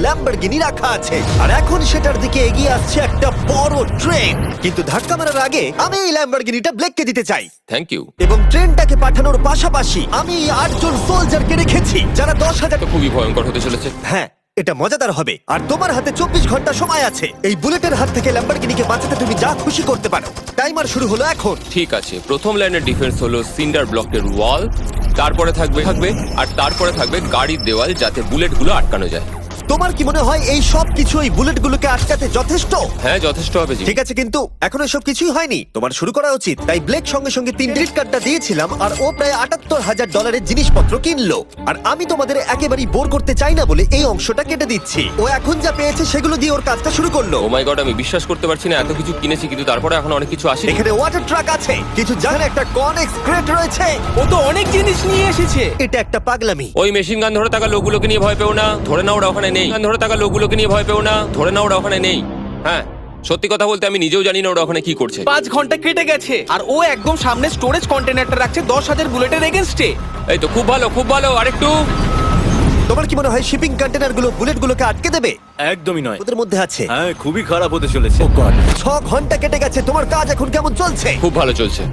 Lamborghini রাখা আছে আর এখন সেটার দিকে এগিয়ে আসছে একটা বড় ট্রেন। কিন্তু ধাক্কা মারার আগে আমি এই ল্যাম্বরগিনিটা ব্লেককে দিতে চাই। Thank you. এবং ট্রেনটাকে পাঠানোর পাশাপাশি আমি এই 8 জন সোলজারকে রেখেছি যারা 10,000। তো খুবই ভয়ঙ্কর হতে চলেছে। হ্যাঁ, এটা মজাদার হবে। আর তোমার হাতে 24 ঘন্টা সময় আছে। এই বুলেটের হাত থেকে ল্যাম্বরগিনিকে বাঁচাতে তুমি যা খুশি করতে পারো। টাইমার শুরু হলো এখন। ঠিক আছে, প্রথম লাইনের ডিফেন্স হলো সিন্ডার ব্লকের ওয়াল, তারপরে থাকবে আর তারপরে থাকবে গাড়ির দেওয়াল, যাতে বুলেটগুলো আটকানো যায়। তোমার কি মনে হয় এই সব কিছু এই বুলেটগুলোকে আটকাতে যথেষ্ট? হ্যাঁ, যথেষ্ট হবে জি। ঠিক আছে, কিন্তু এখনো সব কিছুই হয়নি। তোমার শুরু করা উচিত। তাই ব্লেক সঙ্গে সঙ্গে 3 ক্রেডিট কার্ডটা দিয়েছিলাম আর ও প্রায় $78,000 জিনিসপত্র কিনলো। আর আমি তোমাদের একেবারেই বোর করতে চাই না বলে এই অংশটা কেটে দিচ্ছি। ও এখন যা পেয়েছে সেগুলো দিয়ে ওর কাজটা শুরু করলো। ও মাই গড, আমি বিশ্বাস করতে পারছি না এত কিছু কিনেছি, কিন্তু তারপরে এখন অনেক কিছু আসেনি। এখানে ওয়াটার ট্রাক আছে, কিছু জানেন একটা কনেক্স ক্রেট রয়েছে। ও তো অনেক জিনিস নিয়ে এসেছে। এটা একটা পাগলামি। ওই মেশিন গান ধরে থাকা লোকগুলোকে নিয়ে ভয় পেও না, ধরে নাও ওরা ওখানে নেই। গান ধরে থাকা লোকগুলোকে নিয়ে ভয় পেও না, ধরে নাও ওরা ওখানে নেই। হ্যাঁ, সত্যি কথা বলতে আমি নিজেও জানি না ওরা ওখানে কি করছে। 5 ঘন্টা কেটে গেছে আর ও একদম সামনে স্টোরেজ কন্টেনারটা রাখছে 10,000 বুলেটের এগেইনস্টে। এই তো খুব ভালো, খুব ভালো। আরেকটু। তোমার কি মনে হয় শিপিং কন্টেনারগুলো বুলেটগুলোকে আটকে দেবে? একদমই নয়। ওদের মধ্যে আছে। হ্যাঁ, খুবই খারাপ হতে চলেছে। 6 ঘন্টা কেটে গেছে। তোমার কাজ এখন কেমন চলছে? খুব ভালো চলছে।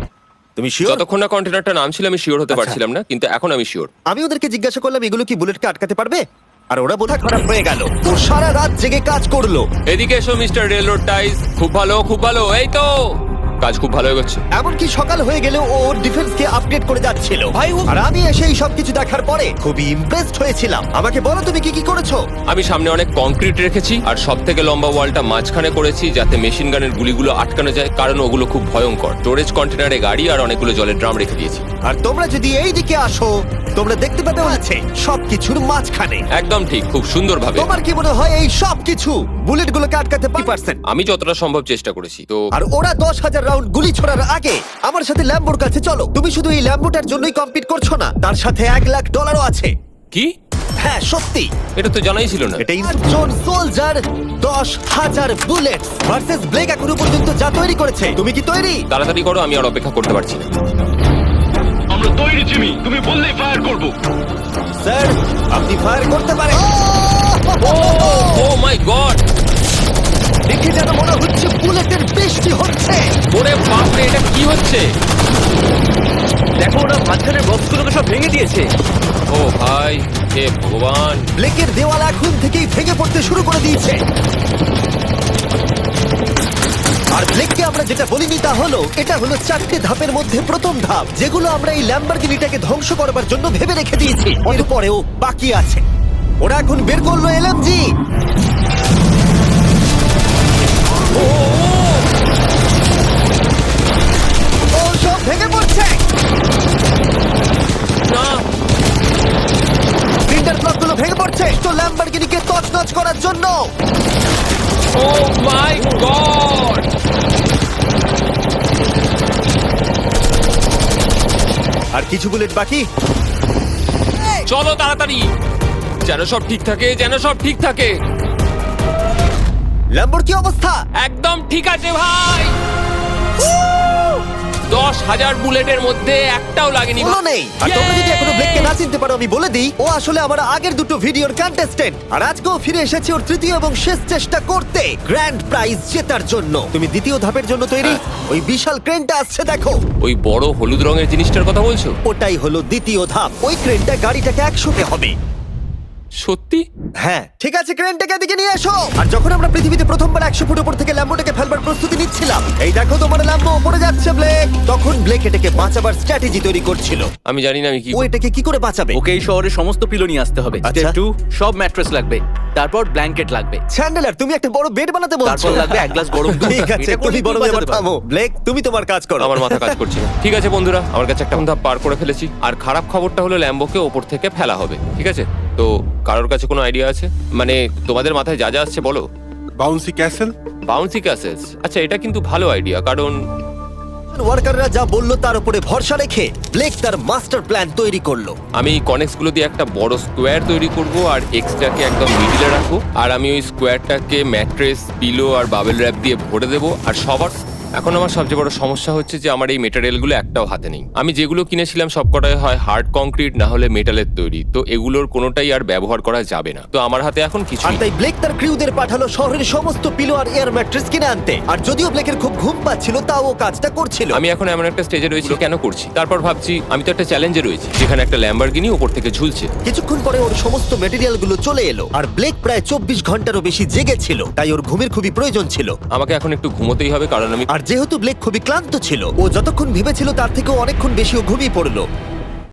তুমি শিওর? যতক্ষণ না কন্টেনারটা নামছিল আমি শিওর হতে পারছিলাম না, কিন্তু এখন আমি শিওর। আমি ওদেরকে জিজ্ঞাসা করলাম এগুলো কি বুলেটকে আটকাতে পারবে, আর ওরা বোধহয় খারাপ হয়ে গেল। ও সারা রাত জেগে কাজ করলো। এদিকে এসো মিস্টার রেলরোড টাইস। খুব ভালো, খুব ভালো। এই তো কাজ খুব ভালো হয়ে গেছে। এমনকি সকাল হয়ে গেলেও ও ওর ডিফেন্সকে আপডেট করে যাচ্ছিল। ভাই, আর আমি এসে এই সবকিছু দেখার পরে খুবই ইমপ্রেসড হয়েছিলাম। আমাকে বলো তুমি কি কি করেছো? আমি সামনে অনেক কংক্রিট রেখেছি আর সব থেকে লম্বা ওয়ালটা মাঝখানে করেছি, যাতে মেশিন গানের গুলিগুলো আটকানো যায়, কারণ ওগুলো খুব ভয়ঙ্কর। স্টোরেজ কন্টেনারে গাড়ি আর অনেকগুলো জলের ড্রাম রেখে দিয়েছি। আর তোমরা যদি এই দিকে আসো তোমরা দেখতে পাবে আছে সবকিছুর মাঝখানে। একদম ঠিক, খুব সুন্দরভাবে। তোমার কি মনে হয় এই সবকিছু বুলেটগুলোকে আটকাতে পারবে? আমি যতটা সম্ভব চেষ্টা করেছি। তো আর ওরা 10,000 রাউন্ড গুলি ছোড়ার আগে আমার সাথে ল্যাম্বোর কাছে চলো। তুমি শুধু এই ল্যাম্বোটার জন্যই কম্পিট করছো না, তার সাথে $1,00,000 আছে। কি? হ্যাঁ সত্যি। এটা তো জানাই ছিল না। এটা 8 জন সোলজার, 10,000 বুলেট ভার্সেস ব্লেক এখনো পর্যন্ত যা তৈরি করেছে। তুমি কি তৈরি? তাড়াতাড়ি করো, আমি আর অপেক্ষা করতে পারছি না। আমরা তৈরি জিমি, তুমি বললেই ফায়ার করব। স্যার আপনি ফায়ার করতে পারেন। ও মাই গড, দেখে যেন মনে হচ্ছে বুলেটের বৃষ্টি হচ্ছে। ওরে বাপ রে, এটা কি হচ্ছে? দেখো, ওরা মাঝখানের বক্সগুলোকে সব ভেঙে দিয়েছে। ও ভাই, হে ভগবান। ব্লেকের দেওয়াল এখন থেকেই ভেঙে পড়তে শুরু করে দিয়েছে। আর ব্লেককে আমরা যেটা বলিনি তা হলো এটা হলো 4টে ধাপের মধ্যে প্রথম ধাপ, যেগুলো আমরা এই ল্যাম্বরগিনিটাকে ধ্বংস করবার জন্য ভেবে রেখে দিয়েছি। এরপরেও বাকি আছে। ওরা এখন বের করলো এলএমজি। ও সব ভেঙে পড়ছে। না, সিন্টার ব্লকগুলো ভেঙে পড়ছে তো ল্যাম্বরগিনিকে তছনছ করার জন্য। ও মাই গড। আর কিছু বুলেট বাকি। চলো তাড়াতাড়ি, যেন সব ঠিক থাকে, যেন সব ঠিক থাকে। ল্যাম্বোর কি অবস্থা? একদম ঠিক আছে ভাই। 10,000 বুলেটের মধ্যে একটাও লাগেনি। কোনো নেই। আর তোমরা যদি এখনো ব্লেককে না চিনতে পারো আমি বলে দিই, ও আসলে আমার আগের দুটো ভিডিওর কন্টেস্টেন্ট। আর আজকেও ফিরে এসেছে ওর তৃতীয় এবং শেষ চেষ্টা করতে গ্র্যান্ড প্রাইজ জেতার জন্য। তুমি দ্বিতীয় ধাপের জন্য তৈরি? ওই বিশাল ক্রেনটা আসছে দেখো। ওই বড় হলুদ রঙের জিনিসটার কথা বলছো? ওটাই হলো দ্বিতীয় ধাপ। ওই ক্রেনটা গাড়িটাকে 100 হবে। সত্যি? হ্যাঁ ঠিক আছে, ক্রেনটাকে এদিকে নিয়ে এসো। আর যখন আমরা পৃথিবীতে প্রথমবার 100 ফুট উপর থেকে ল্যাম্বোটাকে ফেলবার প্রস্তুতি নিচ্ছিলাম, এই দেখো তোমার ল্যাম্বো উপরে যাচ্ছে ব্লেক, তখন ব্লেক এটাকে বাঁচাবার স্ট্র্যাটেজি তৈরি করছিল। আমি জানি না আমি কি। ও এটাকে কি করে বাঁচাবে? ওকে এই শহরের সমস্ত পিলো নিয়ে আসতে হবে। আচ্ছা। স্টেপ 2, সব ম্যাট্রেস লাগবে, তারপর ব্ল্যাঙ্কেট লাগবে, চ্যান্ডেলার তুমি একটা বড় বেড বানাতে বলছো। তারপর লাগবে 1 গ্লাস গরম দুধ। ঠিক আছে, এটা করলে তুমি বড় তুই ব্যাপার বাঁচাতে থামো। ব্লেক তুমি তোমার কাজ করো। আমার মাথা কাজ করছে না। ঠিক আছে বন্ধুরা, আমার কাছে একটা ধাপ পার করে ফেলেছি। আর খারাপ খবরটা হলো ল্যাম্বোকে ওপর থেকে ফেলা হবে। ঠিক আছে, তো কারোর কাছে কোনো আইডিয়া আছে? মানে তোমাদের মাথায় যা যা আসছে বলো। Bouncy castle. বাউন্সি ক্যাসেলস, আচ্ছা এটা কিন্তু ভালো আইডিয়া, কারণ ওয়ার্কাররা যা বললো তার উপরে ভরসা রেখে ব্লেক তার মাস্টার প্ল্যান তৈরি করলো। আমি কনেক্স গুলো দিয়ে একটা বড় স্কোয়ার তৈরি করব আর এক্সটাকে একদম মিডিলে রাখবো। আর আমি ওই স্কোয়ারটাকে ম্যাট্রেস, পিলো আর বাবেল র্যাপ দিয়ে ভরে দেবো। আর সবার এখন আমার সবচেয়ে বড় সমস্যা হচ্ছে যে আমার এই মেটেরিয়ালগুলো একটাও হাতে নেই। আমি যেগুলো কিনেছিলাম সবকটাই হয় হার্ড কংক্রিট না হলে মেটালের তৈরি, তো এগুলোর কোনোটাই আর ব্যবহার করা যাবে না। তো আমার হাতে এখন কিছু আর তাই ব্লেক তার ক্রিউদের পাঠালো শহরের সমস্ত পিলো আর এয়ার ম্যাট্রেস কিনে আনতে। আর যদিও ব্লেকের খুব ঘুম পাচ্ছিল, তাও ও কাজটা করছিল। আমি এখন এমন একটা স্টেজে রয়েছি কেন করছি, তারপর ভাবছি আমি তো একটা চ্যালেঞ্জে রয়েছি যেখানে একটা ল্যাম্বরগিনি উপর থেকে ঝুলছে। কিছুক্ষণ পরে ওর সমস্ত মেটেরিয়াল গুলো চলে এলো, আর ব্লেক প্রায় 24 ঘন্টারও বেশি জেগেছিল, তাই ওর ঘুমের খুবই প্রয়োজন ছিল। আমাকে এখন একটু ঘুমোতেই হবে কারণ আমি আর যেহেতু ব্লেক খুবই ক্লান্ত ছিল, ও যতক্ষণ ভেবেছিল তার থেকেও অনেকক্ষণ বেশি ও ঘুমিয়ে পড়লো।